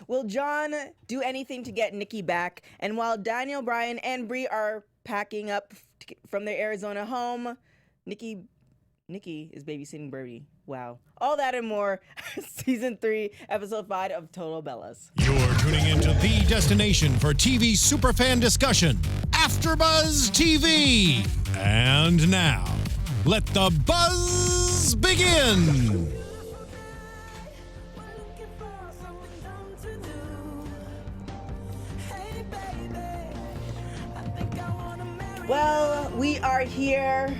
Will John do anything to get Nikki back? And while Daniel Bryan and Brie are packing up from their Arizona home, Nikki is babysitting Birdie. Wow. All that and more. Season 3, Episode 5 of Total Bellas. You're tuning into the destination for TV superfan discussion, AFTERBUZZ TV. And now, let the buzz begin. Well, we are here.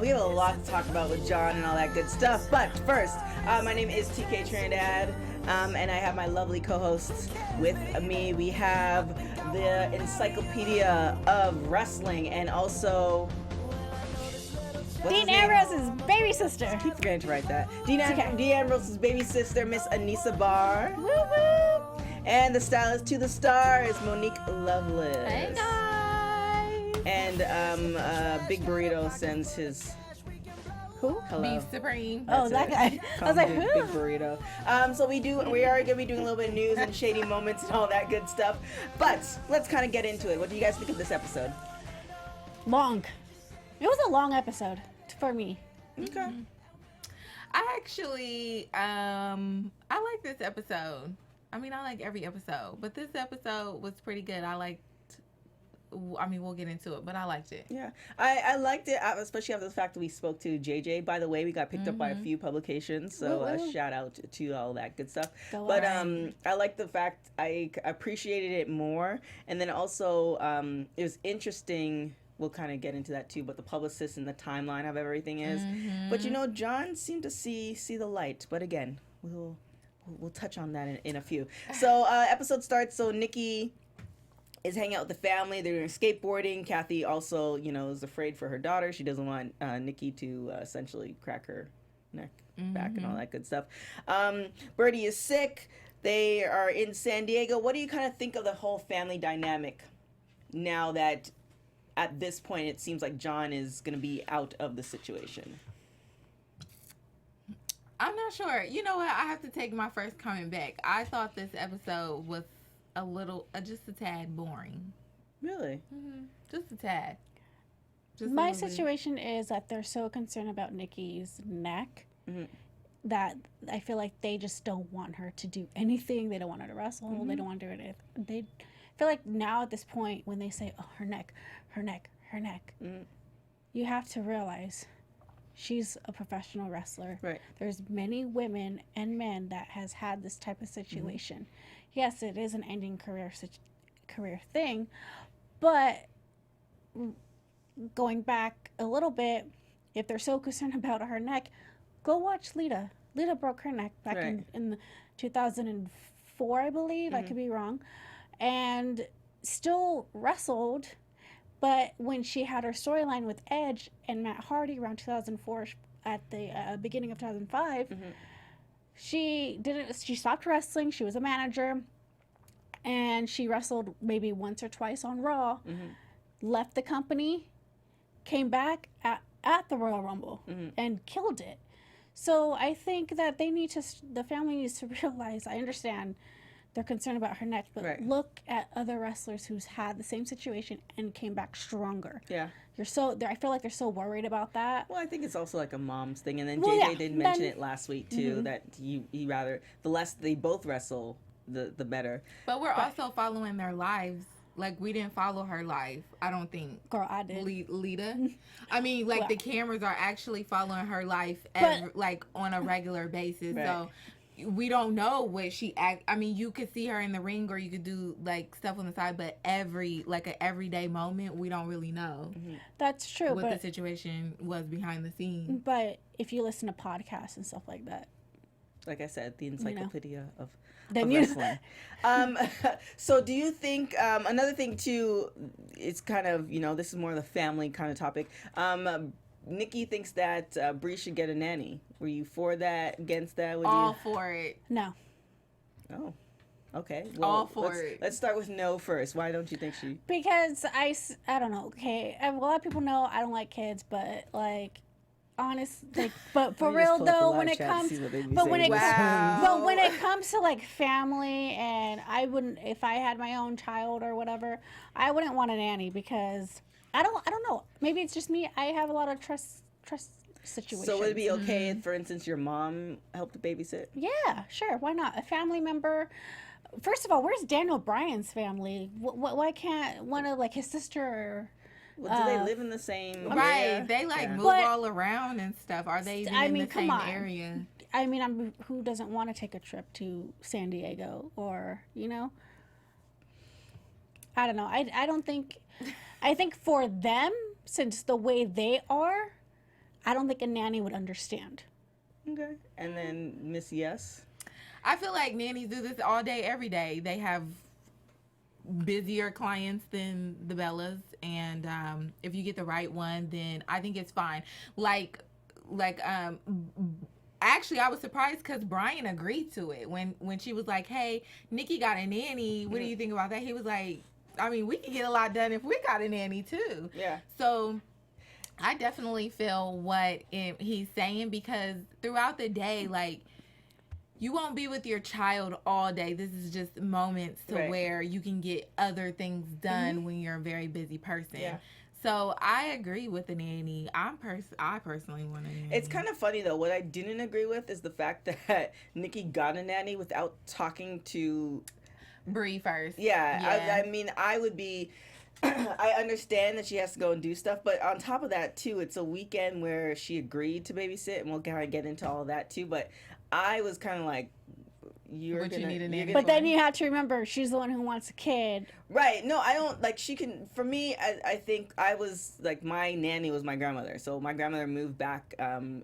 We have a lot to talk about with John and all that good stuff. But first, my name is TK Trinidad, and I have my lovely co-hosts with me. We have the encyclopedia of wrestling, and also Dean Ambrose's baby sister. I keep forgetting to write that. Dean Ambrose's baby sister, Miss Anissa Barr. Woo woo! And the stylist to the stars, Monique Loveless. Hey guys! And Big Burrito sends his Who? hello. Beef Supreme. Oh, that guy. I was like, who? Big Burrito. So we are gonna be doing a little bit of news and shady moments and all that good stuff. But let's kind of get into it. What do you guys think of this episode? Long. It was a long episode for me. Okay. I actually, I like this episode. I mean, I like every episode, but this episode was pretty good. We'll get into it, but I liked it. Yeah, I liked it, especially after the fact that we spoke to JJ. By the way, we got picked up by a few publications, so shout out to all that good stuff. I like the fact I appreciated it more, and then also it was interesting. We'll kind of get into that too, but the publicist and the timeline of everything is. But John seemed to see the light. But again, we'll touch on that in a few. So episode starts. So Nikki is hanging out with the family. They're doing skateboarding. Kathy also, is afraid for her daughter. She doesn't want Nikki to essentially crack her neck back and all that good stuff. Birdie is sick. They are in San Diego. What do you kind of think of the whole family dynamic now that at this point it seems like John is going to be out of the situation? I'm not sure. You know what? I have to take my first comment back. I thought this episode was a little, just a tad boring. Really? Just a tad. My situation is that they're so concerned about Nikki's neck that I feel like they just don't want her to do anything. They don't want her to wrestle. They don't want to do it. They feel like now at this point when they say, oh, her neck, you have to realize she's a professional wrestler. Right. There's many women and men that has had this type of situation. Yes, it is an ending career thing, but going back a little bit, if they're so concerned about her neck, go watch Lita. Lita broke her neck back in 2004, I believe. I could be wrong. And still wrestled, but when she had her storyline with Edge and Matt Hardy around 2004 at the beginning of 2005, she stopped wrestling. She was a manager, and she wrestled maybe once or twice on Raw, left the company, came back at the Royal Rumble and killed it. So I think that the family needs to realize, I understand they're concerned about her neck, but look at other wrestlers who's had the same situation and came back stronger. Yeah. I feel like they're so worried about that. Well, I think it's also like a mom's thing. And then JJ did mention it last week, too, that he rather, the less they both wrestle, the better. But we're also following their lives. Like, we didn't follow her life, I don't think. Girl, I did. Lita. I mean, like, the cameras are actually following her life, on a regular basis. Right. So we don't know what she I mean, you could see her in the ring, or you could do like stuff on the side, but an everyday moment, we don't really know. That's true. What the situation was behind the scenes. But if you listen to podcasts and stuff like that, like I said, the encyclopedia of Then wrestling. So do you think, another thing too, it's kind of, this is more of the family kind of topic. Nikki thinks that Brie should get a nanny. Were you for that, against that? All for it. No. Oh, okay. Well, all for it. Let's start with no first. Why don't you think she? Because I don't know. Okay, a lot of people know I don't like kids, but like, honest, like, but for real though, when it comes, when it comes to like family, and I wouldn't, if I had my own child or whatever, I wouldn't want a nanny because I don't know. Maybe it's just me. I have a lot of trust situations. So would it be okay if, for instance, your mom helped babysit? Yeah, sure. Why not? A family member. First of all, where's Daniel Bryan's family? Why can't one of like his sister? Or, well, do they live in the same area? Right, they like move all around and stuff. Are they even in the same on. area? I mean, who doesn't want to take a trip to San Diego or, you know? I don't know. I don't think, I think for them, since the way they are, I don't think a nanny would understand. Okay. And then Miss Yes? I feel like nannies do this all day, every day. They have busier clients than the Bellas, and if you get the right one, then I think it's fine. Actually, I was surprised because Bryan agreed to it when she was like, "Hey, Nikki got a nanny. What do you think about that?" He was like, "I mean, we can get a lot done if we got a nanny too." Yeah. So I definitely feel what he's saying, because throughout the day, like, you won't be with your child all day. This is just moments to where you can get other things done when you're a very busy person. Yeah. So I agree with the nanny. I personally want a nanny. It's kind of funny though. What I didn't agree with is the fact that Nikki got a nanny without talking to Brie first. Yeah. I mean, I would be. I understand that she has to go and do stuff, but on top of that too, it's a weekend where she agreed to babysit, and we'll kind of get into all of that too. But I was kind of like, you need a nanny. But then you have to remember, she's the one who wants a kid. Right. No, I don't, like, she can, for me, I think I was, like, my nanny was my grandmother. So my grandmother moved back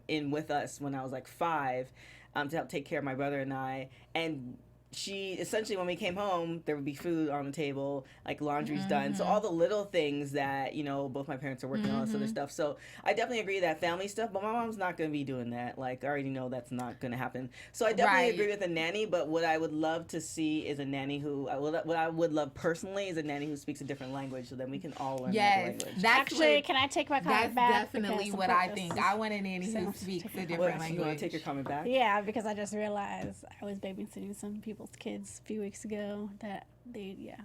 in with us when I was, like, 5 to help take care of my brother and I. And she, essentially, when we came home, there would be food on the table, like laundry's done. So all the little things that, you know, both my parents are working on, all this other stuff. So I definitely agree that family stuff, but my mom's not going to be doing that. Like, I already know that's not going to happen. So I definitely agree with a nanny, but what I would love to see is a nanny who, what I would love personally is a nanny who speaks a different language, so then we can all learn another language. Actually, can I take my comment back? That's definitely what I think. I want a nanny who speaks a different language. You want to take your comment back? Yeah, because I just realized I was babysitting some people's kids a few weeks ago that they,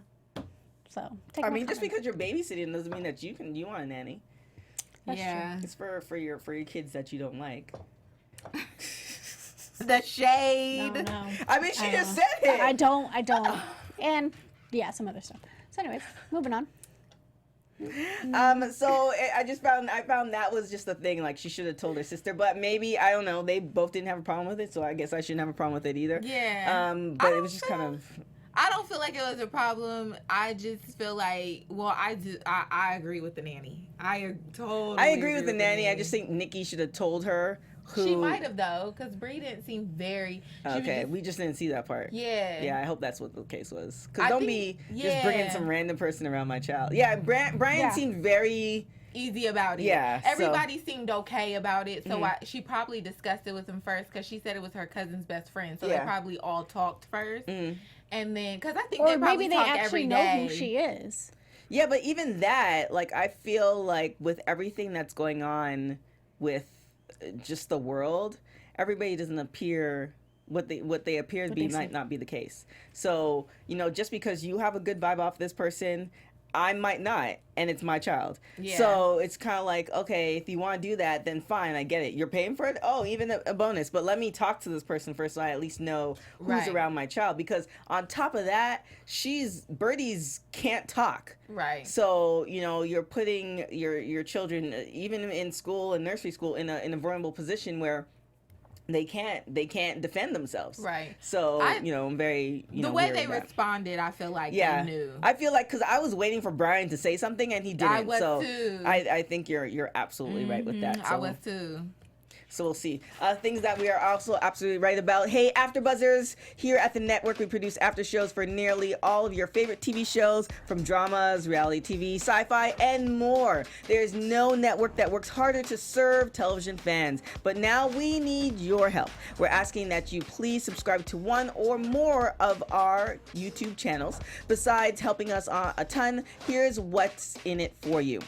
So, I mean, just because you're babysitting doesn't mean that you want a nanny. That's true. It's for your kids that you don't like. The shade. No. I mean, she just said it. I don't. And some other stuff. So anyways, moving on. So I found that was just a thing, like she should have told her sister, but maybe, I don't know, they both didn't have a problem with it, so I guess I shouldn't have a problem with it either. But it was just kind of, I don't feel like it was a problem. I just feel like, I agree with the nanny. I agree with the nanny. I just think Nikki should have told her. She might have, though, because Brie didn't seem very... we just didn't see that part. Yeah, I hope that's what the case was. Because don't be just bringing some random person around my child. Yeah, Bryan seemed very... easy about it. Yeah. Everybody seemed okay about it, so she probably discussed it with him first, because she said it was her cousin's best friend, so they probably all talked first. And then, because I think they probably talk every day. Or maybe they actually know who she is. Yeah, but even that, like, I feel like with everything that's going on with just the world, everybody doesn't appear what they appear to be might not be the case. So, you know, just because you have a good vibe off this person, I might not, and it's my child. Yeah. So it's kind of like, okay, if you want to do that, then fine, I get it. You're paying for it? Oh, even a bonus. But let me talk to this person first so I at least know who's around my child. Because on top of that, birdies can't talk. Right. So, you know, you're putting your children, even in school and nursery school, in a vulnerable position where they can't defend themselves. Right. So, I'm very, the way they responded, I feel like they knew. I feel like, because I was waiting for Bryan to say something and he didn't. I was too. I think you're absolutely right with that. So. I was too. So we'll see. Things that we are also absolutely right about. Hey, AfterBuzzers, here at the network, we produce after shows for nearly all of your favorite TV shows, from dramas, reality TV, sci-fi, and more. There's no network that works harder to serve television fans. But now we need your help. We're asking that you please subscribe to one or more of our YouTube channels. Besides helping us a ton, here's what's in it for you.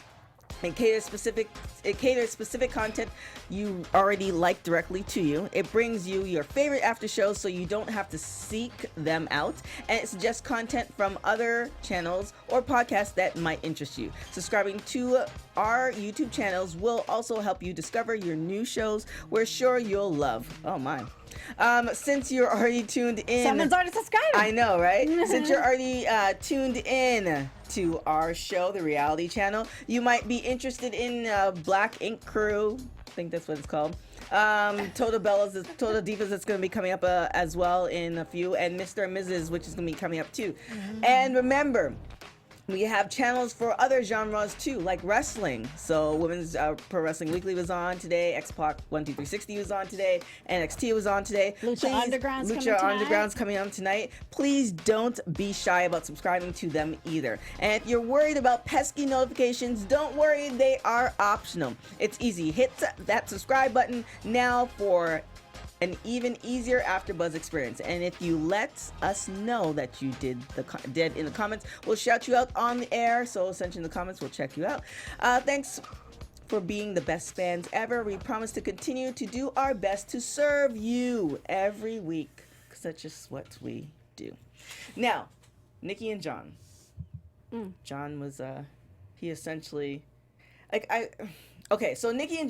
It caters specific content you already like directly to you. It brings you your favorite after shows so you don't have to seek them out. And it suggests content from other channels or podcasts that might interest you. Subscribing to our YouTube channels will also help you discover your new shows we're sure you'll love. Oh my. Since you're already tuned in. Someone's already subscribed. I know, right? Since you're already tuned in to our show, the reality channel, you might be interested in Black Ink Crew. I think that's what it's called. Total Bellas, Total Divas, that's going to be coming up as well in a few, and Mr. and Mrs., which is going to be coming up too. And remember, we have channels for other genres too, like wrestling. So Women's Pro Wrestling Weekly was on today. X-Pac 12360 was on today. NXT was on today. Lucha Underground's coming on tonight. Please don't be shy about subscribing to them either. And if you're worried about pesky notifications, don't worry, they are optional. It's easy. Hit that subscribe button now for an even easier AfterBuzz experience. And if you let us know that you did in the comments, we'll shout you out on the air. So send you in the comments, we'll check you out. Thanks for being the best fans ever. We promise to continue to do our best to serve you every week, because that's just what we do. Now, Nikki and John. John was he essentially okay, so Nikki and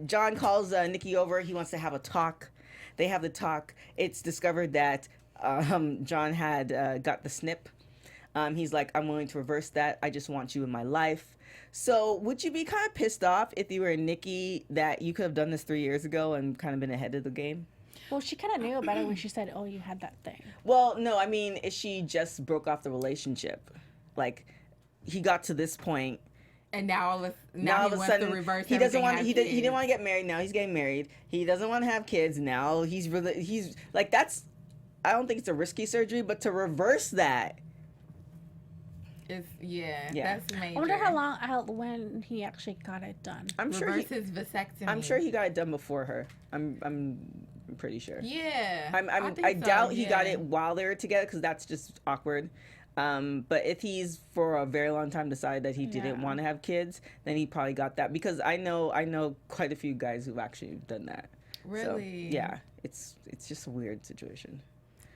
John calls Nikki over. He wants to have a talk. They have the talk. It's discovered that John had got the snip. He's like, I'm willing to reverse that. I just want you in my life. So would you be kind of pissed off if you were Nikki that you could have done this 3 years ago and kind of been ahead of the game? Well, she kind of knew about it when she said, oh, you had that thing. Well, no, I mean, she just broke off the relationship. Like, he got to this point. And now all of a sudden, he doesn't want. He didn't want to get married. Now he's getting married. He doesn't want to have kids. Now he's like, that's. I don't think it's a risky surgery, but to reverse that. It's that's major. I wonder when he actually got it done. I'm sure his vasectomy. I'm sure he got it done before her. I'm pretty sure. Yeah. I doubt he got it while they were together, because that's just awkward. But if he's for a very long time decided that he didn't want to have kids, then he probably got that, because I know quite a few guys who've actually done that. Really? So, yeah, it's just a weird situation.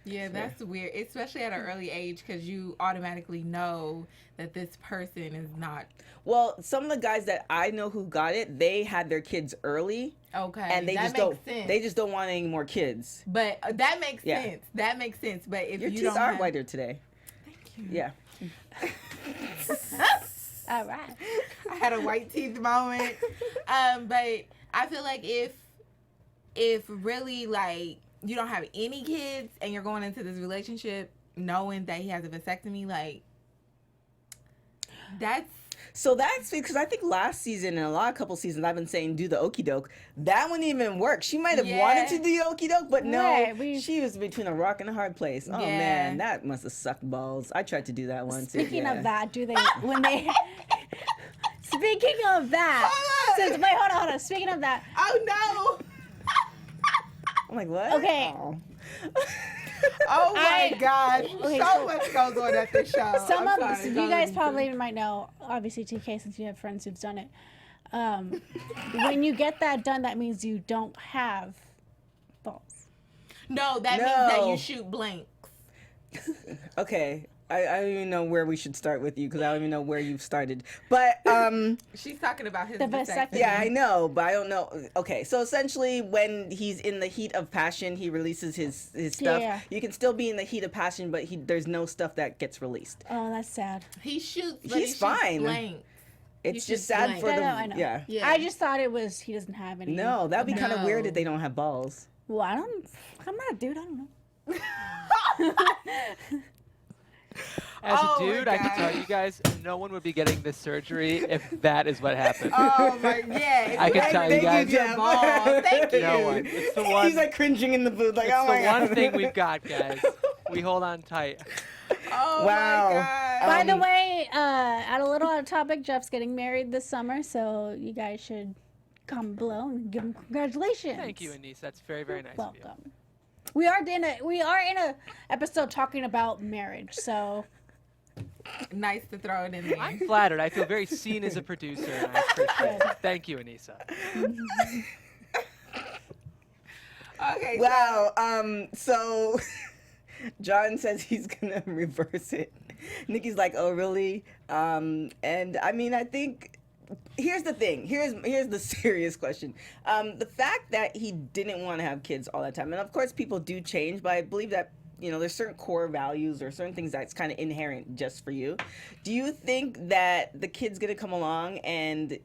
Yeah, that's weird, especially at an early age, because you automatically know that this person is not. Well, some of the guys that I know who got it, they had their kids early. Okay, and they that just makes don't. sense. They just don't want any more kids. But that makes sense. That makes sense. But if your you teeth don't are whiter today. Yeah. All right. I had a white teeth moment. But I feel like if really, like, you don't have any kids and you're going into this relationship knowing that he has a vasectomy, like, that's because I think last season and a couple seasons I've been saying do the okie doke. That wouldn't even work. She might have wanted to do the okie doke, but no, she was between a rock and a hard place. Oh man, that must have sucked balls. I tried to do that once. Speaking of that, Speaking of that, hold on. Speaking of that, oh no. I'm like, what? Okay. Oh my gosh. So much goes on at this show. You guys probably might know, obviously, TK, since you have friends who've done it. When you get that done, that means you don't have balls. No, that means that you shoot blanks. Okay. I don't even know where we should start with you, because I don't even know where you've started. But she's talking about his vasectomy. Yeah, I know, but I don't know. Okay, so essentially, when he's in the heat of passion, he releases his stuff. Yeah. You can still be in the heat of passion, but there's no stuff that gets released. Oh, that's sad. He shoots. He's fine. Blank. It's just sad for the. I know. Yeah. I just thought it was he doesn't have any. No, that'd be kind of weird if they don't have balls. Well, I'm not a dude. I don't know. As a dude, I can tell you guys, no one would be getting this surgery if that is what happened. Oh my, yeah. I can tell you guys. Thank you. No one. It's the one. He's like cringing in the booth, like, it's oh my god. It's the one thing we've got, guys. We hold on tight. Oh wow. My god. By the way, at a little out of topic, Jeff's getting married this summer, so you guys should comment below and give him congratulations. Thank you, Anissa. That's very, very nice Welcome. of you. We are in a episode talking about marriage, so Nice to throw it in there. I'm flattered. I feel very seen as a producer, and I appreciate it. Thank you, Anissa. Okay. Wow. So John says he's gonna reverse it. Nikki's like, oh really? And I mean, I think here's the thing. Here's the serious question. The fact that he didn't want to have kids all that time, and of course people do change, but I believe that, you know, there's certain core values or certain things that's kind of inherent just for you. Do you think that the kid's gonna come along and,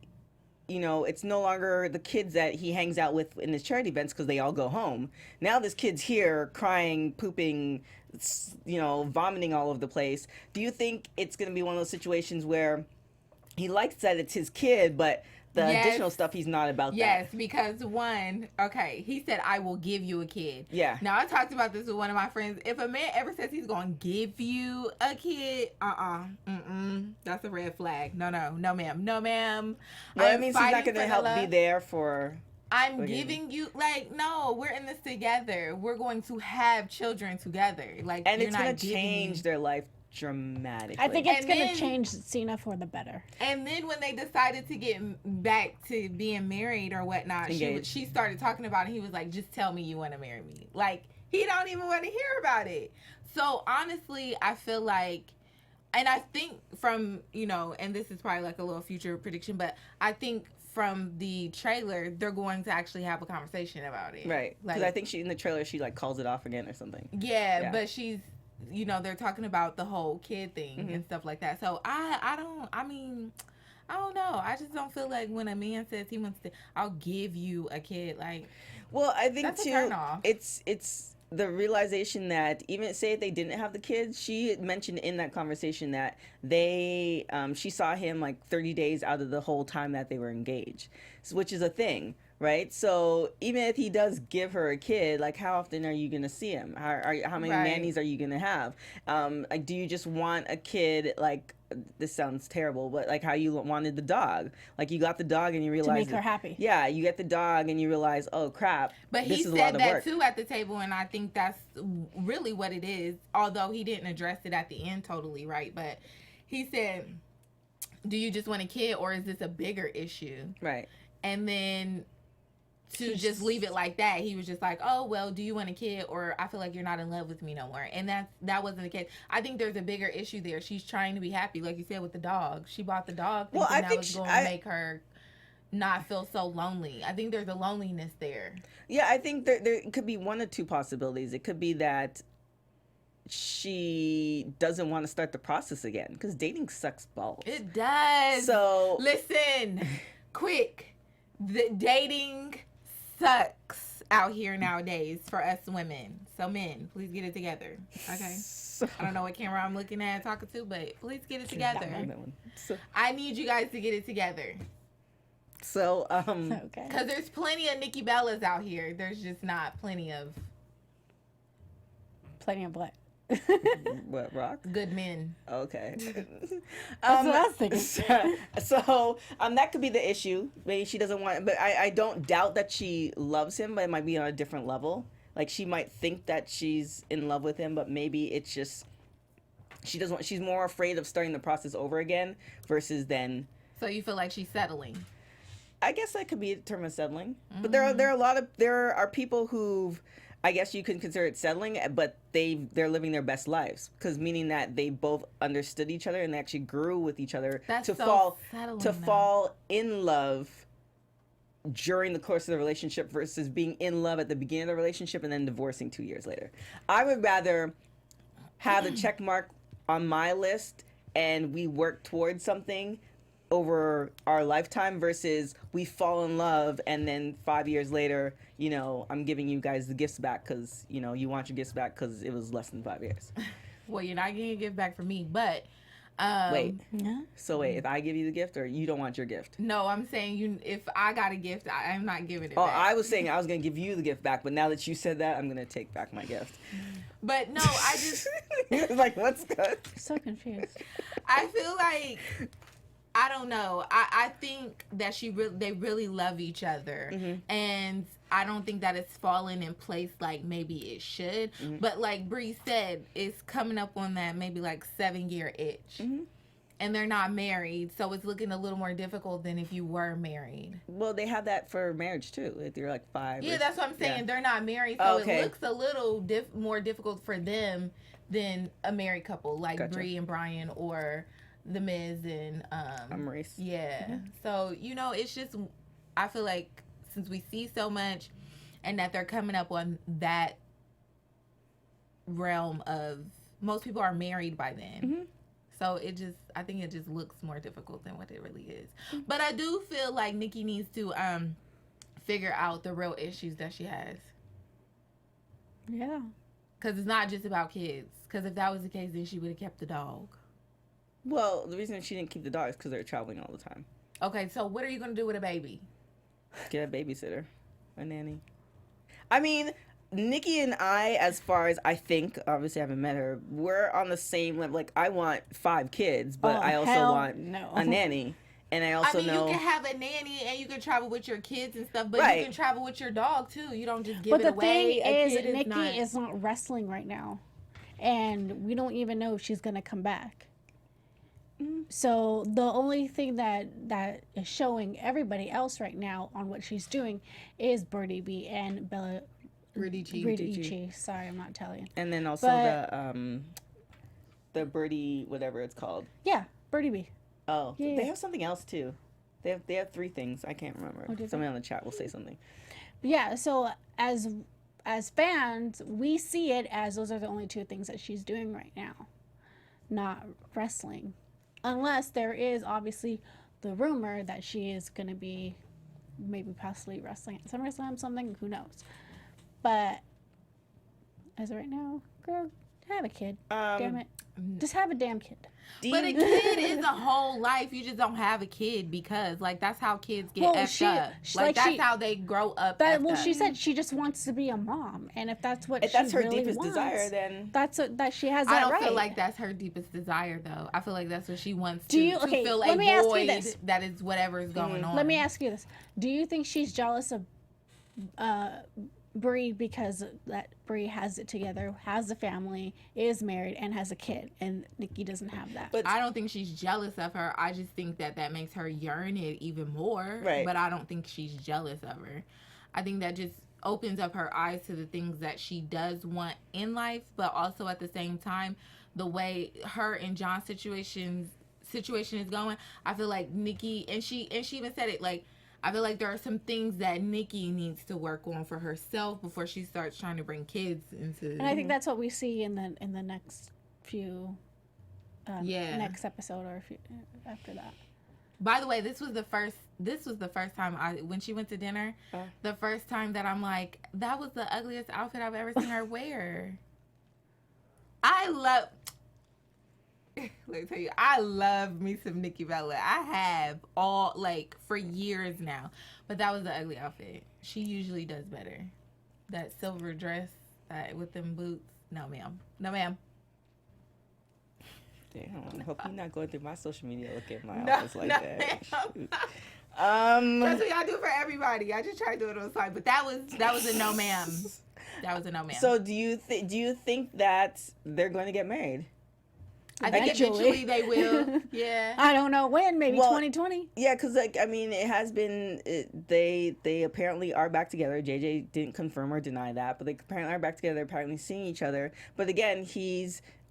you know, it's no longer the kids that he hangs out with in his charity events because they all go home. Now this kid's here crying, pooping, you know, vomiting all over the place. Do you think it's going to be one of those situations where he likes that it's his kid, but the additional stuff he's not about that? Yes, because one, okay, he said, I will give you a kid. Yeah. Now, I talked about this with one of my friends. If a man ever says he's going to give you a kid, that's a red flag. No, ma'am. No, ma'am. Well, that means he's not going to help be there for... I'm giving you, like, no, we're in this together. We're going to have children together. Like, and it's going to change their life dramatically. I think it's going to change Cena for the better. And then when they decided to get back to being married or whatnot, she started talking about it. He was like, just tell me you want to marry me. Like, he don't even want to hear about it. So honestly, I feel like, and I think from, you know, and this is probably like a little future prediction, but I think from the trailer, they're going to actually have a conversation about it. Right. Because I think in the trailer, she like calls it off again or something. Yeah, but she's, you know, they're talking about the whole kid thing and stuff like that. So I don't know. I just don't feel like when a man says he wants to, I'll give you a kid, like, well, I think that's too, a turn off. It's the realization that even say if they didn't have the kids, she mentioned in that conversation that they, she saw him like 30 days out of the whole time that they were engaged, which is a thing. Right, so even if he does give her a kid, like how often are you gonna see him? How many nannies are you gonna have? Like, do you just want a kid? Like, this sounds terrible, but like how you wanted the dog. Like you got the dog and you realize to make her happy. Yeah, you get the dog and you realize, oh crap. But this he is said a lot that of work. too at the table, and I think that's really what it is. Although he didn't address it at the end totally, right? But he said, "Do you just want a kid, or is this a bigger issue?" Right, and then. To just leave it like that, he was just like, oh, well, do you want a kid, or I feel like you're not in love with me no more. And that wasn't the case. I think there's a bigger issue there. She's trying to be happy, like you said, with the dog. She bought the dog thinking that was going to make her not feel so lonely. I think there's a loneliness there. Yeah, I think there could be one or two possibilities. It could be that she doesn't want to start the process again, because dating sucks balls. It does. So listen, quick, the dating sucks out here nowadays for us women. So men, please get it together. Okay. I don't know what camera I'm looking at talking to, but please get it together. I need you guys to get it together. So okay. Because there's plenty of Nikki Bellas out here. There's just not plenty of what? What, rock? Good men. Okay. That's what I was thinking. So that could be the issue. Maybe she doesn't want, but I don't doubt that she loves him, but it might be on a different level. Like she might think that she's in love with him, but maybe it's just she doesn't want, she's more afraid of starting the process over again versus then. So you feel like she's settling? I guess that could be a term of settling. But there are people who've, I guess you can consider it settling, but they're living their best lives, because meaning that they both understood each other and they actually grew with each other fall in love during the course of the relationship versus being in love at the beginning of the relationship and then divorcing 2 years later. I would rather have a check mark on my list and we work towards something over our lifetime versus we fall in love and then 5 years later, you know, I'm giving you guys the gifts back because, you know, you want your gifts back because it was less than 5 years. Well, you're not getting a gift back from me, but wait. So wait, if I give you the gift or you don't want your gift? No, I'm saying if I got a gift, I'm not giving it back. I was saying I was going to give you the gift back, but now that you said that, I'm going to take back my gift. But no, I just... like, what's good? So confused. I feel like... I don't know. I think that they really love each other. And I don't think that it's fallen in place like maybe it should. Mm-hmm. But like Brie said, it's coming up on that maybe like 7-year itch. Mm-hmm. And they're not married, so it's looking a little more difficult than if you were married. Well, they have that for marriage too. If you're like 5. Yeah, that's what I'm saying. Yeah. They're not married, so it looks a little more difficult for them than a married couple like Brie and Brian or The Miz and Maurice. Yeah. Mm-hmm. So it's just, I feel like since we see so much, and that they're coming up on that realm of most people are married by then. Mm-hmm. So I think it just looks more difficult than what it really is. But I do feel like Nikki needs to figure out the real issues that she has. Yeah. Because it's not just about kids. Because if that was the case, then she would have kept the dog. Well, the reason she didn't keep the dog is because they're traveling all the time. Okay, so what are you going to do with a baby? Get a babysitter. A nanny. I mean, Nikki and I, as far as I think, obviously I haven't met her, we're on the same level. Like, I want 5 kids, but I also want a nanny. And I also know... you can have a nanny and you can travel with your kids and stuff, but you can travel with your dog, too. You don't just give it away. But the thing is, Nikki is not wrestling right now. And we don't even know if she's going to come back. So the only thing that is showing everybody else right now on what she's doing is Birdie B and Bella... Radici. Sorry, I'm not Italian. And then also the Birdie, whatever it's called. Yeah, Birdie B. Oh, yeah. They have something else too. They have 3 things. I can't remember. Somebody on the chat will say something. Yeah. So as fans, we see it as those are the only 2 things that she's doing right now, not wrestling, unless there is obviously the rumor that she is going to be maybe possibly wrestling at SummerSlam, something. Who knows? But as of right now, girl, have a kid. Damn it. Just have a damn kid. But a kid is a whole life. You just don't have a kid because, like, that's how kids get effed up. That's how they grow up. She said she just wants to be a mom, and if that's what that's her really deepest wants, desire, then that she has that right. I don't feel like that's her deepest desire, though. I feel like that's what she wants to fill a void that is whatever is going on. Let me ask you this: do you think she's jealous of Brie because that Brie has it together, has a family, is married, and has a kid, and Nikki doesn't have that? But I don't think she's jealous of her. I just think that makes her yearn it even more. Right. But I don't think she's jealous of her. I think that just opens up her eyes to the things that she does want in life, but also at the same time, the way her and John's situation is going, I feel like Nikki, and she even said it, like, I feel like there are some things that Nikki needs to work on for herself before she starts trying to bring kids into. And I think that's what we see in the next few, next episode or after that. By the way, this was the first time when she went to dinner, the first time that I'm like, that was the ugliest outfit I've ever seen her wear. Let me tell you, I love me some Nikki Bella. I have for years now. But that was the ugly outfit. She usually does better. That silver dress with them boots. No, ma'am. No, ma'am. Damn, I hope you're not going through my social media looking at my outfits like that. That's what y'all do for everybody. I just try to do it on the side. But that was a no, ma'am. That was a no, ma'am. So do you think that they're going to get married? I think eventually they will. Yeah. I don't know when. Maybe 2020. Yeah, because it has been. They apparently are back together. JJ didn't confirm or deny that, but they apparently are back together. They're apparently seeing each other. But again,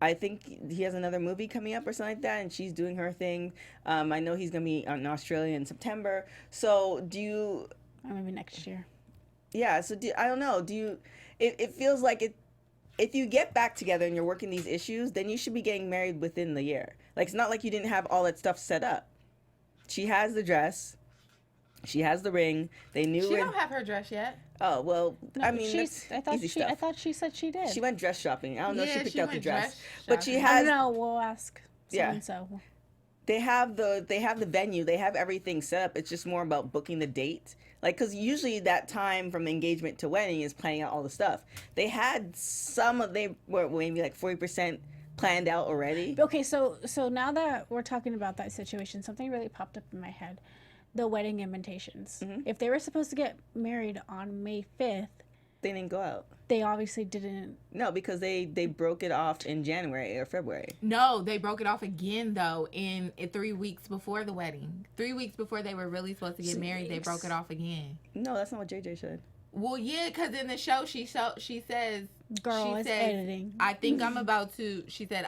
I think he has another movie coming up or something like that, and she's doing her thing. I know he's gonna be in Australia in September. So do you? Or maybe next year. Yeah. So I don't know. It feels like it. If you get back together and you're working these issues, then you should be getting married within the year. Like, it's not like you didn't have all that stuff set up. She has the dress. She has the ring. They knew she don't have her dress yet. Oh, well, no, I mean, I thought she said she did. She went dress shopping. I don't know if she picked out the dress. But she has... I don't know. We'll ask so. They have the venue. They have everything set up. It's just more about booking the date. Like, because usually that time from engagement to wedding is planning out all the stuff. They had they were maybe like 40% planned out already. Okay, so now that we're talking about that situation, something really popped up in my head. the wedding invitations. If they were supposed to get married on May 5th, they didn't go out. They obviously didn't. No, because they broke it off in January or February. No, they broke it off again, though, in 3 weeks before the wedding. 3 weeks before they were really supposed to get married, they broke it off again. No, that's not what JJ said. Well, yeah, because in the show, she says... Girl, it's editing. I think I'm about to... She said,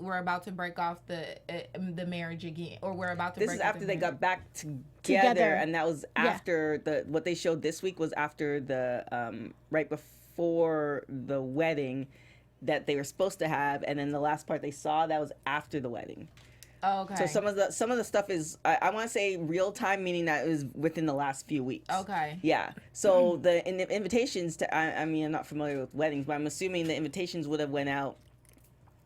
we're about to break off the marriage again. Or we're about to break off. This is after they got back together. And that was after what they showed this week was after the... right before the wedding that they were supposed to have. And then the last part they saw, that was after the wedding. Oh, okay. So some of the stuff is I want to say real time, meaning that it was within the last few weeks. Okay. Yeah. So the invitations to I mean I'm not familiar with weddings, but I'm assuming the invitations would have went out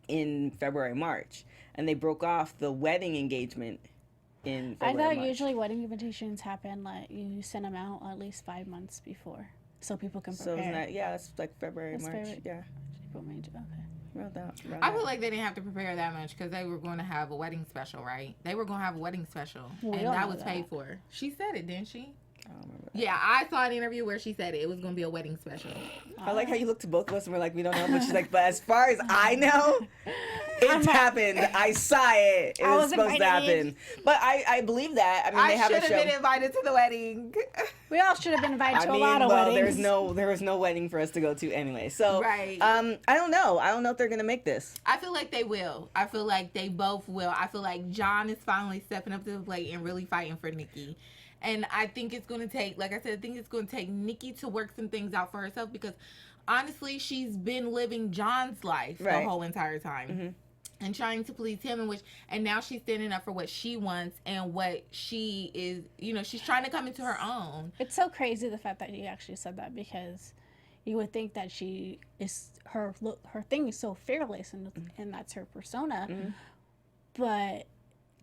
in February, March, and they broke off the wedding engagement in February. I thought usually wedding invitations happen like you send them out at least 5 months before, so people can prepare. So isn't that that's like February, March. Yeah. April, May, okay. I feel like they didn't have to prepare that much because they were going to have a wedding special, right? They were going to have a wedding special, and that was paid for. She said it, didn't she? I don't remember that. Yeah, I saw an interview where she said it was going to be a wedding special. I like how you look to both of us and we're like, we don't know, but she's like, but as far as I know, it happened. I saw it. It was supposed to happen. But I believe that. I mean, they have a show. I should have been invited to the wedding. We all should have been invited to a lot of weddings. There was no wedding for us to go to anyway. So, right. I don't know. I don't know if they're going to make this. I feel like they will. I feel like they both will. I feel like John is finally stepping up to the plate and really fighting for Nikki. And I think it's going to take, like I said, I think it's going to take Nikki to work some things out for herself because, honestly, she's been living John's life the whole entire time and trying to please him. And now she's standing up for what she wants and what she is, she's trying to come into her own. It's so crazy the fact that you actually said that because you would think that she is, her thing is so fearless and that's her persona. But...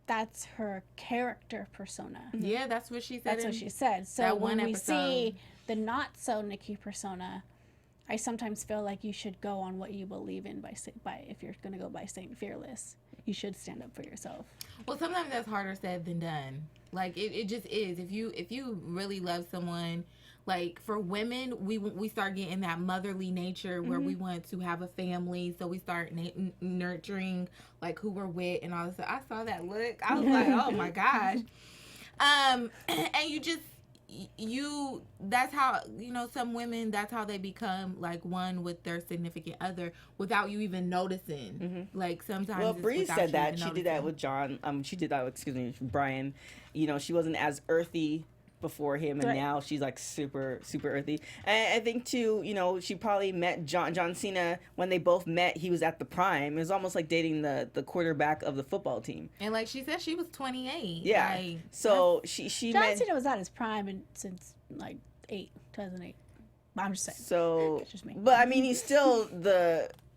that's her character persona. Yeah, that's what she said. That's what she said. So when we see the not so Nikki persona, I sometimes feel like you should go on what you believe in by if you're going to go by saying fearless, you should stand up for yourself. Well, sometimes that's harder said than done. Like it just is. If you really love someone, like for women, we start getting that motherly nature where we want to have a family, so we start nurturing like who we're with and all this stuff. I saw that look. I was like, oh my gosh. And that's how some women, that's how they become like one with their significant other without you even noticing. Like sometimes. Well, Brie said that she did that with John. She did that with Brian. She wasn't as earthy before him, and now she's like super earthy. And I think too, she probably met John Cena when they both met. He was at the prime. It was almost like dating the quarterback of the football team. And like she said, she was 28. Yeah. Like, so she John Cena was at his prime since like 2008. I'm just saying. So, it's just me. But I mean, he's still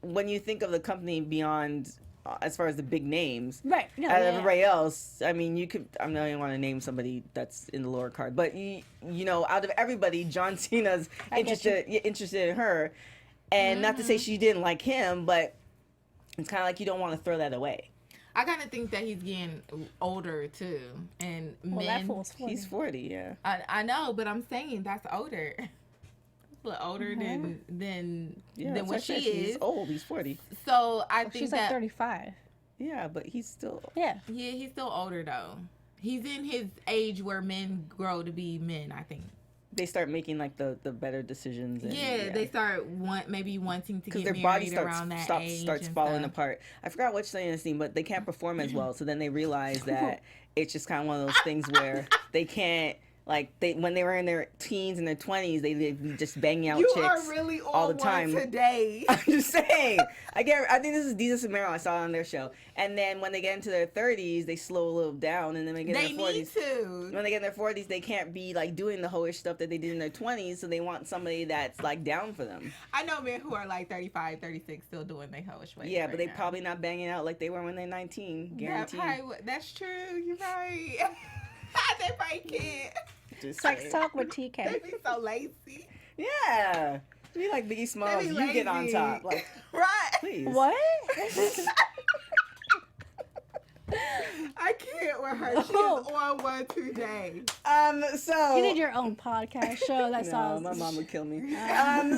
when you think of the company beyond. As far as the big names, right? No, everybody else, I mean, you could. I don't even want to name somebody that's in the lower card, but out of everybody, John Cena's interested in her, and not to say she didn't like him, but it's kind of like you don't want to throw that away. I kind of think that he's getting older too, and men. He's 40, yeah. I know, but I'm saying that's older. Older than what she is. He's old. He's 40. So I think she's like 35. Yeah, but he's still. Yeah, he's still older though. He's in his age where men grow to be men. I think they start making like the better decisions. And, they start wanting to get their married body around that age starts falling apart. I forgot which scene, but they can't perform as well. So then they realize that it's just kind of one of those things where they can't. Like when they were in their teens and their 20s, they just banging out chicks are really all the time. Today. I'm just saying. I think this is Divas and Meryl. I saw it on their show. And then when they get into their 30s, they slow a little down, and then they get in their 40s. Need to. When they get in their 40s, they can't be like doing the hoish stuff that they did in their 20s. So they want somebody that's like down for them. I know men who are like 35, 36 still doing their hoish ways. Yeah, but they probably not banging out like they were when they're 19. Guaranteed. That's true. You're right. They probably can't. Sex talk with TK. They be so lazy. Yeah. Be like Biggie Smalls. You get on top. Like, right. Please. What? I can't with her. She is on one today. So you need your own podcast show. That's all. My mom would kill me.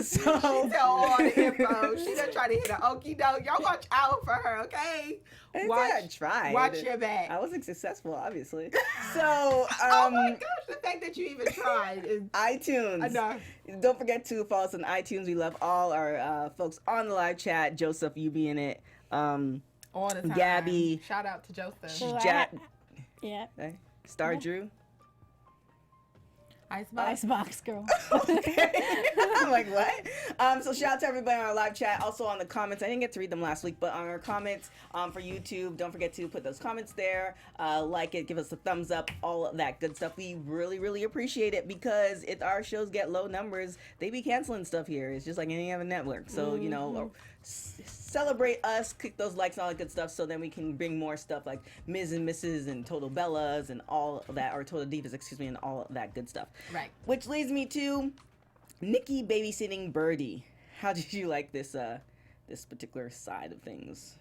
So she tell all the info. She done try to hit an okie doke. Y'all watch out for her, okay? I tried. Watch your back. I wasn't successful, obviously. So, oh my gosh, the fact that you even tried is iTunes. I know. Don't forget to follow us on iTunes. We love all our folks on the live chat. Joseph, you be in it. All the time. Gabby. Shout out to Joseph. So Jack. Yeah. Star Drew. Icebox girl. I'm like, what? So shout out to everybody on our live chat. Also on the comments. I didn't get to read them last week, but on our comments for YouTube, don't forget to put those comments there. Like it, give us a thumbs up, all of that good stuff. We really, really appreciate it because if our shows get low numbers, they be canceling stuff here. It's just like any other network. So, you know, celebrate us, click those likes and all that good stuff so then we can bring more stuff like Ms. and Mrs. and Total Bellas and all of that, or Total Divas, excuse me, and all of that good stuff. Right. Which leads me to Nikki babysitting Birdie. How did you like this this particular side of things?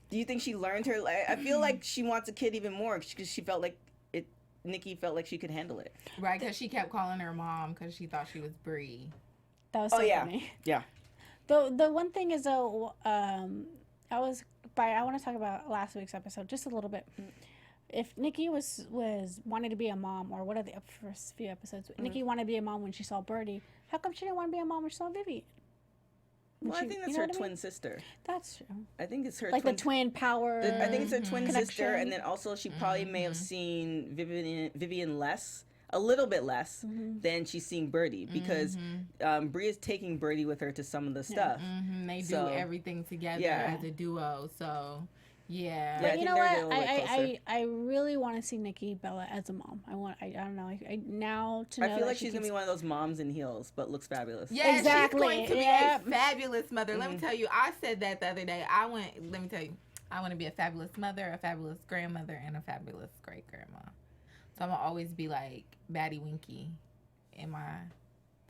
Do you think she learned her? I feel like she wants a kid even more because she felt like Nikki felt like she could handle it. Right, because she kept calling her mom because she thought she was Brie. That was so funny. Yeah. The one thing is though, I want to talk about last week's episode just a little bit. If Nikki was wanting to be a mom, or what are the first few episodes? Nikki wanted to be a mom when she saw Birdie. How come she didn't want to be a mom when she saw Vivian? Well, I think that's her twin sister. That's true. I think it's her like the twin power. I think it's her twin connection. sister, and then also she probably may have seen Vivian less. A little bit less than she's seeing Birdie because Brie is taking Birdie with her to some of the stuff. They do everything together as a duo. So, yeah. But you know what? I really want to see Nikki Bella as a mom. I don't know. I feel like she's gonna be one of those moms in heels, but looks fabulous. Yeah, exactly. She's going to be a fabulous mother. Let me tell you, I said that the other day. I want to be a fabulous mother, a fabulous grandmother, and a fabulous great grandma. So I'm going to always be like Batty Winky in my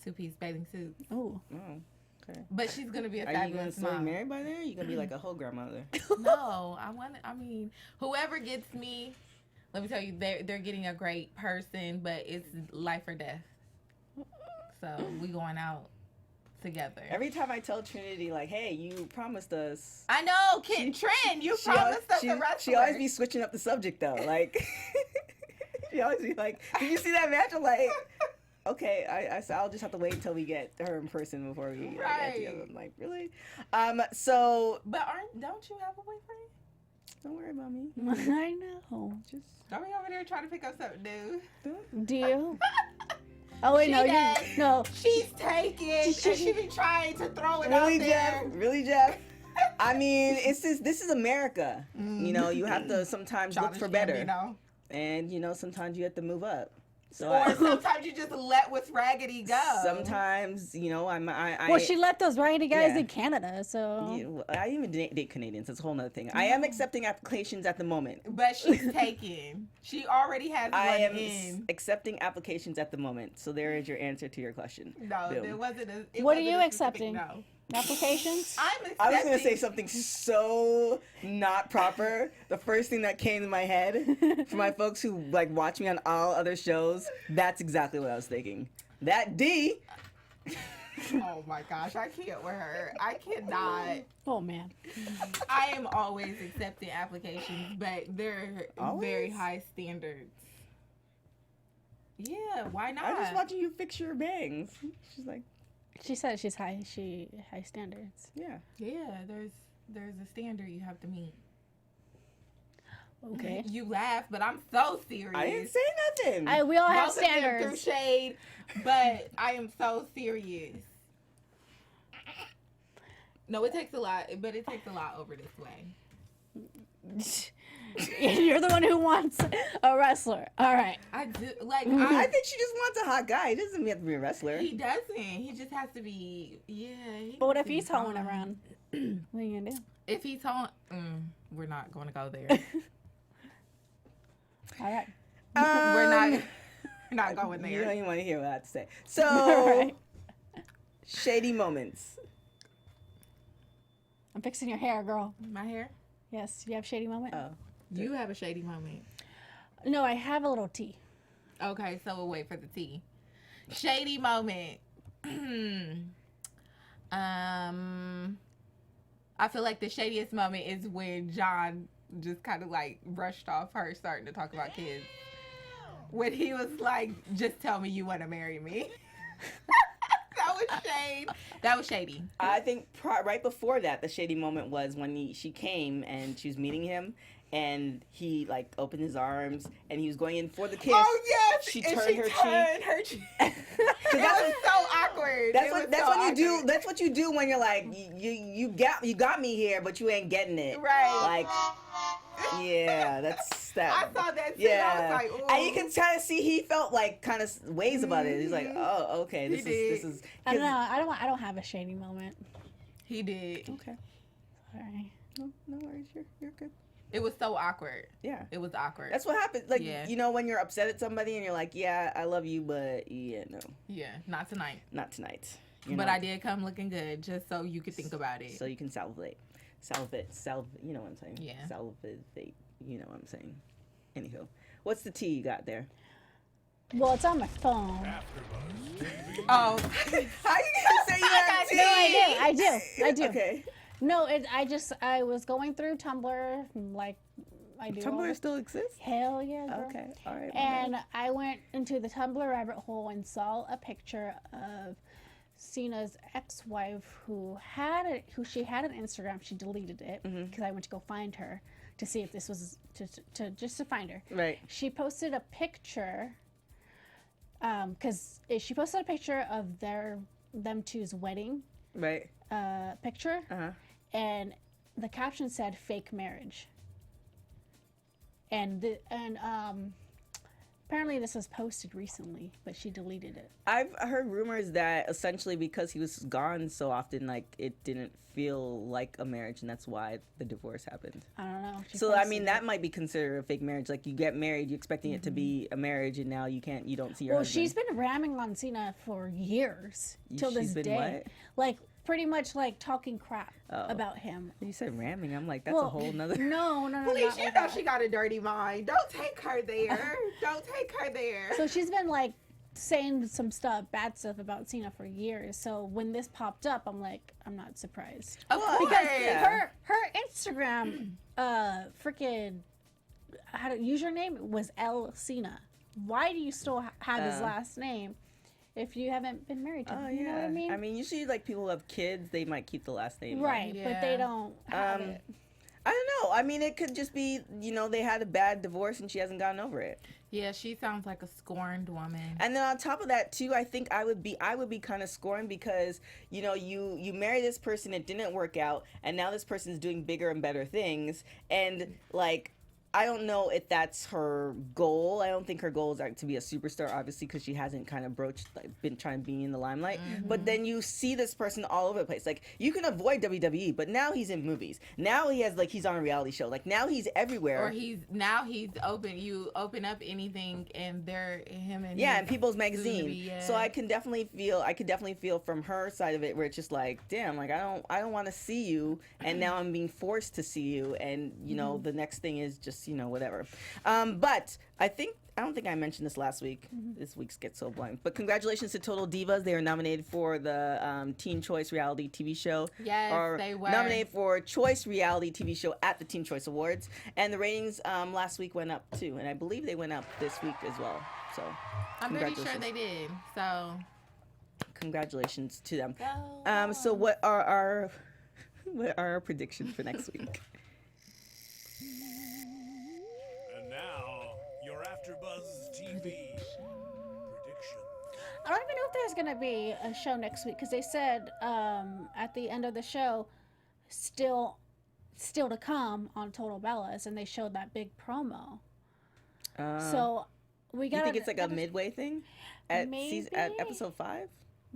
two-piece bathing suit. Oh, okay. But she's going to be a fabulous mom. Are you going to still be married by then? Or are you going to be like a whole grandmother? No, whoever gets me, let me tell you, they're getting a great person, but it's life or death. So we going out together. Every time I tell Trinity, like, hey, you promised us. I know, Trin, you promised us a wrestler. She always be switching up the subject, though. Like... She always be like, did you see that match? I'm like, okay, I'll just have to wait until we get her in person before we get together. I'm like, really? So. But don't you have a boyfriend? Don't worry about me. I know. Just don't be over there trying to pick up something new. Do you? Oh wait, no. She's taking, and she be trying to throw it out there. Really, Jeff? I mean, this is America. You know, you have to sometimes look for better. And, you know, sometimes you have to move up. Or sometimes you just let what's raggedy go. Sometimes, you know, Well, she let those raggedy guys in Canada, so. Yeah, I even date Canadians. That's a whole other thing. I am accepting applications at the moment. But she's taking. She already has one in. I am accepting applications at the moment. So there is your answer to your question. No, it wasn't. What are you accepting? No. Applications? I was going to say something so not proper. The first thing that came to my head, for my folks who like watch me on all other shows, that's exactly what I was thinking. That D. Oh my gosh, I can't with her. I cannot. Oh man. I am always accepting applications, but they're very high standards. Yeah, why not? I'm just watching you fix your bangs. She's like. She said she's high standards. Yeah. Yeah, there's a standard you have to meet. Okay. You laugh, but I'm so serious. I didn't say nothing. We all have Both standards. Of them through shade, but I am so serious. No, it takes a lot, but it takes a lot over this way. You're the one who wants a wrestler. All right. I do. I think she just wants a hot guy. He doesn't have to be a wrestler. He doesn't. He just has to be. Yeah. But what if he's hoeing around? What are you gonna do? If he's hoeing, we're not going to go there. All right. We're not going there. You don't even want to hear what I have to say. So, shady moments. I'm fixing your hair, girl. My hair? Yes. You have shady moment? Oh. You have a shady moment. No, I have a little tea. Okay, so we'll wait for the tea. Shady moment. I feel like the shadiest moment is when John just kind of like brushed off her starting to talk about kids. When he was like, just tell me you want to marry me. That was shade. That was shady. I think right before that, the shady moment was when she came and she was meeting him. And he like opened his arms and he was going in for the kiss. Oh yes, she turned her cheek. It was so awkward. That's what you do. That's what you do when you're like you got me here, but you ain't getting it. Right. Like yeah, that's that. I saw that too. Yeah. I was like, ooh. And you can kind of see he felt like kind of ways about it. He's like, oh, okay, this is. I don't know. I don't have a shady moment. He did. Okay. Sorry. No worries. You're good. It was so awkward. Yeah. It was awkward. That's what happens. Like, you know, when you're upset at somebody and you're like, yeah, I love you, but yeah, no. Yeah, not tonight. Not tonight. But I did come looking good just so you could think about it. So you can salivate, you know what I'm saying? Yeah. Salivate, you know what I'm saying? Anywho, what's the tea you got there? Well, it's on my phone. Oh. How you gonna say you have tea? No, I do. Okay. No, I was going through Tumblr, like I do. Tumblr still exists? Hell yeah, girl. Okay, all right. And I went into the Tumblr rabbit hole and saw a picture of Cena's ex-wife who she had an Instagram. She deleted it because I went to go find her to see if this was to find her. Right. She posted a picture because she posted a picture of them two's wedding. Right. Picture. Uh-huh. And the caption said "fake marriage." And apparently this was posted recently, but she deleted it. I've heard rumors that essentially because he was gone so often, like it didn't feel like a marriage, and that's why the divorce happened. I don't know. So I mean, that might be considered a fake marriage. Like you get married, you're expecting it to be a marriage, and now you don't see your husband. She's been ramming on Cena for years till this day. What? Like pretty much like talking crap about him. You said ramming. I'm like, that's a whole nother. No. Please, you know she got a dirty mind. Don't take her there. Don't take her there. So she's been like saying some bad stuff about Cena for years. So when this popped up, I'm like, I'm not surprised. Of course. Because her Instagram freaking username was L Cena. Why do you still have his last name if you haven't been married to him? You know what I mean? I mean, usually like people who have kids, they might keep the last name. Right, but they don't have it. I don't know. I mean, it could just be, they had a bad divorce and she hasn't gotten over it. Yeah, she sounds like a scorned woman. And then on top of that too, I think I would be kind of scorned because, you marry this person, it didn't work out, and now this person's doing bigger and better things, and like I don't know if that's her goal. I don't think her goal is to be a superstar, obviously, because she hasn't kind of been trying to be in the limelight. Mm-hmm. But then you see this person all over the place. Like, you can avoid WWE, but now he's in movies. Now he's on a reality show. Like, now he's everywhere. Or he's open. You open up anything, and they're him and in People's Magazine. So I could definitely feel from her side of it where it's just like, damn, like I don't want to see you, and now I'm being forced to see you, and the next thing is just whatever. But I don't think I mentioned this last week. Mm-hmm. This week's gets so blank. But congratulations to Total Divas. They were nominated for the Teen Choice Reality TV Show. Yes, they were. Nominated for Choice Reality TV Show at the Teen Choice Awards. And the ratings last week went up too. And I believe they went up this week as well. So I'm pretty sure they did. So congratulations to them. So what are our predictions for next week? AFTERBUZZ TV prediction. I don't even know if there's going to be a show next week because they said at the end of the show, still to come on Total Bellas, and they showed that big promo. So we got. You think it's like a midway thing at episode 5?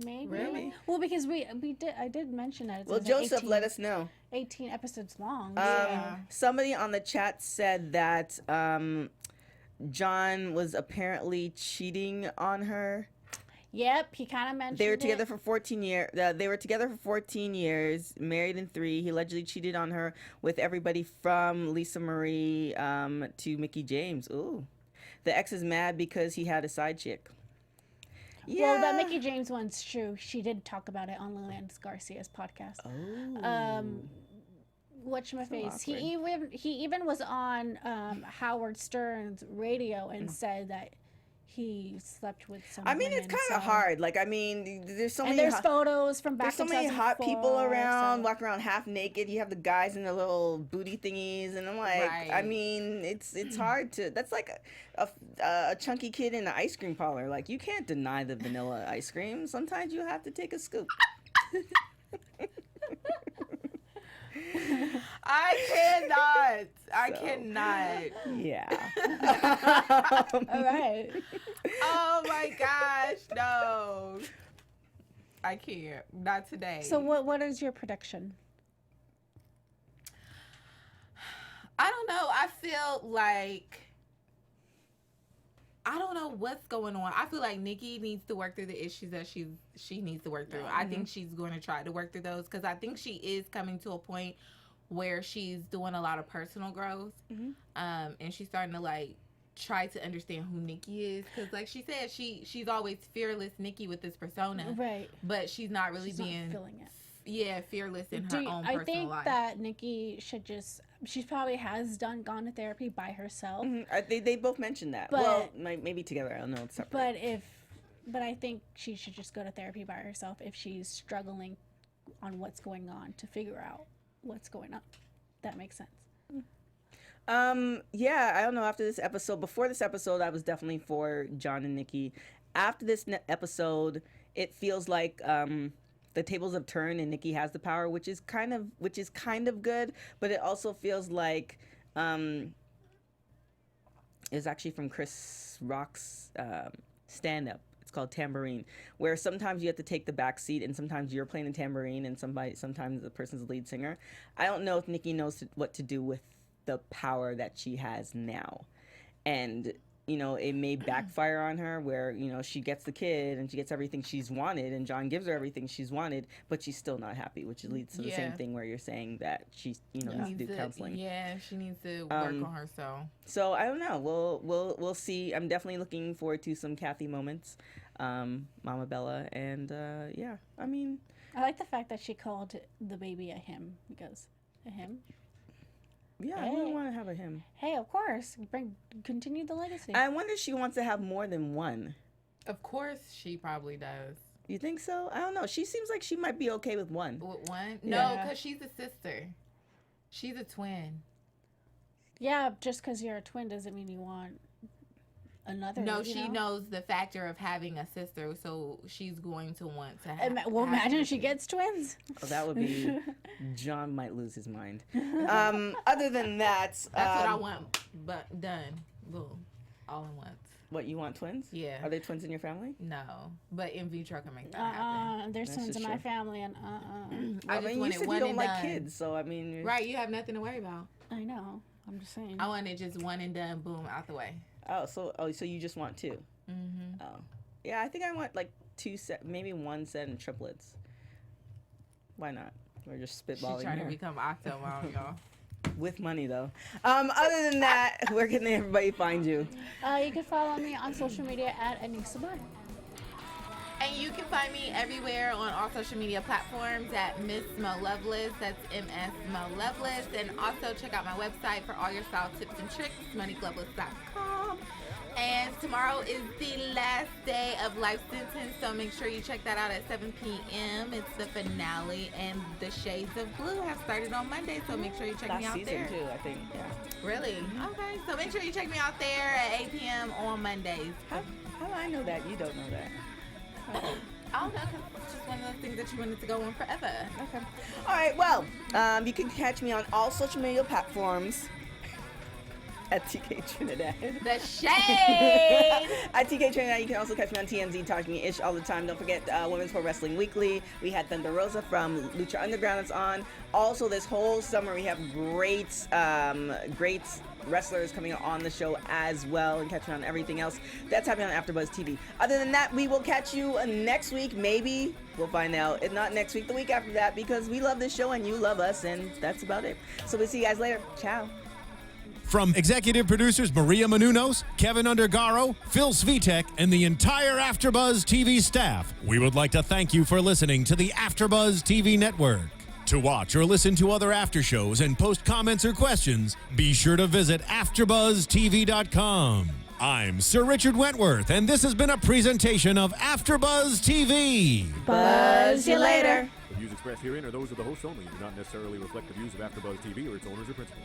Maybe. Really? Well, because I did mention that. Well, Joseph, let us know. 18 episodes long. Somebody on the chat said that John was apparently cheating on her. Yep, he kind of mentioned they were together for 14 years. They were together for 14 years, married in 3. He allegedly cheated on her with everybody from Lisa Marie to Mickie James. Ooh. The ex is mad because he had a side chick. Yeah. Well, that Mickie James one's true. She did talk about it on Colece-Garcia's podcast. Oh. Whatchamaface. He even was on Howard Stern's radio and said that he slept with some women, it's kind of hard. Like, I mean, there's so many... And there's photos from back in 2004. There's so many hot people around, walking around half naked. You have the guys in their little booty thingies. And I'm like, I mean, it's hard to... That's like a chunky kid in an ice cream parlor. Like, you can't deny the vanilla ice cream. Sometimes you have to take a scoop. I cannot. Yeah. All right. Oh my gosh, no. I can't. Not today. So what is your prediction? I don't know. I feel like I don't know what's going on. I feel like Nikki needs to work through the issues that she needs to work through. I think she's going to try to work through those because I think she is coming to a point where she's doing a lot of personal growth, and she's starting to like try to understand who Nikki is. Because like she said, she's always fearless Nikki with this persona, right? But she's not really being feeling it. Fearless in her own personal life. I think that Nikki should just. She probably has gone to therapy by herself. They both mentioned that. But, well, maybe together. I don't know. It's separate. But I think she should just go to therapy by herself if she's struggling on what's going on to figure out what's going on. That makes sense. Yeah, I don't know. After this episode, before this episode, I was definitely for John and Nikki. After this episode, it feels like the tables have turned and Nikki has the power, which is kind of good, but it also feels like it's actually from Chris Rock's stand-up. It's called Tambourine, where sometimes you have to take the back seat and sometimes you're playing the tambourine and sometimes the person's the lead singer. I don't know if Nikki knows what to do with the power that she has now. And it may backfire on her where, she gets the kid and she gets everything she's wanted and John gives her everything she's wanted, but she's still not happy, which leads to the same thing where you're saying that she's, needs to do counseling. Yeah, she needs to work on herself. So I don't know. We'll see. I'm definitely looking forward to some Kathy moments, Mama Bella, and yeah, I mean. I like the fact that she called the baby a him because a him. Yeah, I wouldn't want to have a him. Hey, of course. Continue the legacy. I wonder if she wants to have more than one. Of course she probably does. You think so? I don't know. She seems like she might be okay with one. With one? No, because she's a sister. She's a twin. Yeah, just because you're a twin doesn't mean you want another. No, she knows the factor of having a sister, so she's going to want to have. Well, imagine if she gets twins. Oh, that would be. John might lose his mind. Other than that, that's what I want, but done. Boom, all in once. What, you want twins? Yeah. Are there twins in your family? No, but in vitro can make that happen. There's twins in my family, and I just you wanted said one you don't and like done. kids, so I mean. Right, you have nothing to worry about. I know. I'm just saying. I wanted just one and done. Boom, out the way. So you just want two? Mm-hmm. Oh, yeah. I think I want like maybe one set in triplets. Why not? We're just spitballing. She's trying to become Octomom, y'all. With money though. Other than that, where can everybody find you? You can follow me on social media at Anissa Barr. And you can find me everywhere on all social media platforms at Miss Mo Loveless. That's MS Mo Loveless. And also check out my website for all your style tips and tricks, MoniqueLoveless.com. And tomorrow is the last day of Life Sentence, so make sure you check that out at 7 p.m. It's the finale, and the Shades of Blue have started on Monday, so make sure you check me out there. Last season too, I think. Yeah. Really? Okay. So make sure you check me out there at 8 p.m. on Mondays. How do I know that? You don't know that. I don't know, because it's just one of those things that you wanted to go on forever. Okay. All right, well, you can catch me on all social media platforms at TK Trinidad. The shade! At TK Trinidad, you can also catch me on TMZ talking ish all the time. Don't forget Women's Pro Wrestling Weekly. We had Thunder Rosa from Lucha Underground that's on. Also, this whole summer we have great wrestlers coming on the show as well, and catch me on everything else that's happening on AfterBuzz TV. Other than that, we will catch you next week. Maybe we'll find out. If not next week, the week after that, because we love this show and you love us, and that's about it. So we'll see you guys later. Ciao. From executive producers Maria Menounos, Kevin Undergaro, Phil Svitek, and the entire AfterBuzz TV staff, we would like to thank you for listening to the AfterBuzz TV network. To watch or listen to other after shows and post comments or questions, be sure to visit AfterBuzzTV.com. I'm Sir Richard Wentworth, and this has been a presentation of AfterBuzz TV. Buzz you later. The views expressed herein are those of the hosts only and do not necessarily reflect the views of AfterBuzz TV or its owners or principals.